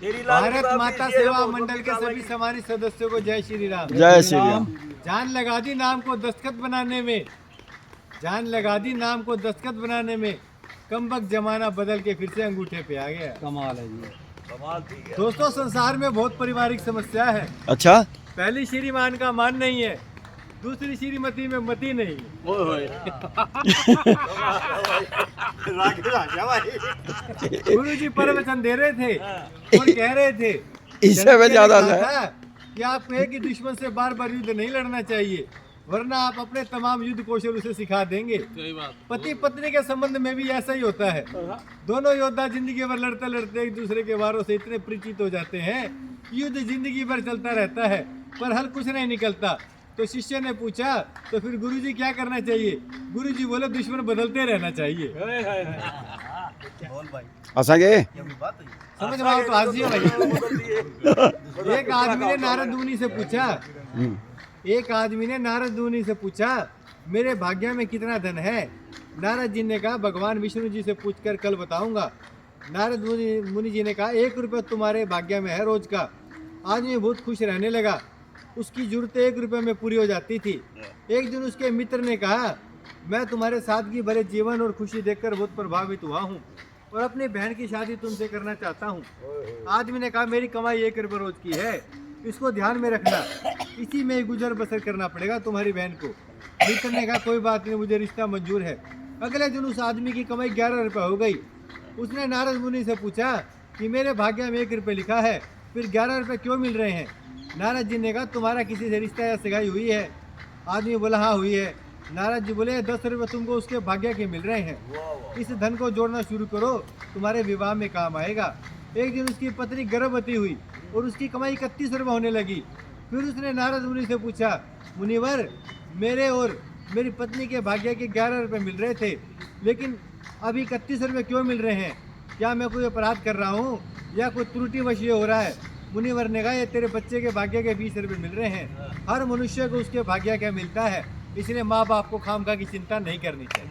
भारत माता सेवा मंडल के सभी सम्मानित सदस्यों को जय श्री राम। जय श्री राम। जान लगा दी नाम को दस्तखत बनाने में, जान लगा दी नाम को दस्तखत बनाने में, कमबख्त जमाना बदल के फिर से अंगूठे पे आ गया। कमाल है ये। दोस्तों, संसार में बहुत पारिवारिक समस्या है। अच्छा, पहली श्रीमान का मान नहीं है, दूसरी श्रीमती में मती नहीं। गुरु जी प्रवचन दे रहे थे और कह रहे थे इससे में ज्यादा है कि आपको एक ही दुश्मन से बार बार युद्ध नहीं लड़ना चाहिए, वरना आप अपने तमाम युद्ध कौशल उसे सिखा देंगे। पति पत्नी के संबंध में भी ऐसा ही होता है। दोनों योद्धा जिंदगी भर लड़ते लड़ते एक दूसरे के वारों से इतने परिचित हो जाते हैं, युद्ध जिंदगी भर चलता रहता है पर हल कुछ नहीं निकलता। तो शिष्य ने पूछा, तो फिर गुरुजी क्या करना चाहिए? गुरुजी बोले, दुश्मन बदलते रहना चाहिए। असांगे समझ में आओ तो हाजिर भाई। एक आदमी ने नारद मुनि से पूछा, एक आदमी ने नारद मुनि से पूछा, मेरे भाग्य में कितना धन है? नारद जी ने कहा, भगवान विष्णु जी से पूछकर कल बताऊंगा। नारद मुनि जी ने कहा, 1 रुपये तुम्हारे भाग्य में है रोज का। आदमी बहुत खुश रहने लगा, उसकी जरूरतें 1 रुपये में पूरी हो जाती थी। एक दिन उसके मित्र ने कहा, मैं तुम्हारे सादगी भरे जीवन और खुशी देखकर बहुत प्रभावित हुआ हूँ और अपनी बहन की शादी तुमसे करना चाहता हूँ। आदमी ने कहा, मेरी कमाई 1 रुपये रोज की है, इसको ध्यान में रखना, इसी में ही गुजर बसर करना पड़ेगा तुम्हारी बहन को। मित्र ने कहा, कोई बात नहीं, मुझे रिश्ता मंजूर है। अगले दिन उस आदमी की कमाई 11 रुपये हो गई। उसने नारद मुनि से पूछा कि मेरे भाग्य में 1 रुपये लिखा है, फिर 11 रुपये क्यों मिल रहे हैं? नारद जी ने कहा, तुम्हारा किसी से रिश्ता या सगाई हुई है? आदमी बोला, हाँ हुई है। नारद जी बोले, 10 रुपये तुमको उसके भाग्य के मिल रहे हैं, इस धन को जोड़ना शुरू करो, तुम्हारे विवाह में काम आएगा। एक दिन उसकी पत्नी गर्भवती हुई और उसकी कमाई 31 रुपये होने लगी। फिर उसने नारद मुनि से पूछा, मुनिवर, मेरे और मेरी पत्नी के भाग्य के 11 रुपये मिल रहे थे, लेकिन अभी 31 रुपये क्यों मिल रहे हैं? क्या मैं कोई अपराध कर रहा हूँ या कोई त्रुटिवश ये हो रहा है? मुनिवर ने कहा, ये तेरे बच्चे के भाग्य के 20 रुपये मिल रहे हैं। हर मनुष्य को उसके भाग्य क्या मिलता है, इसलिए माँ बाप को खामखा की चिंता नहीं करनी चाहिए।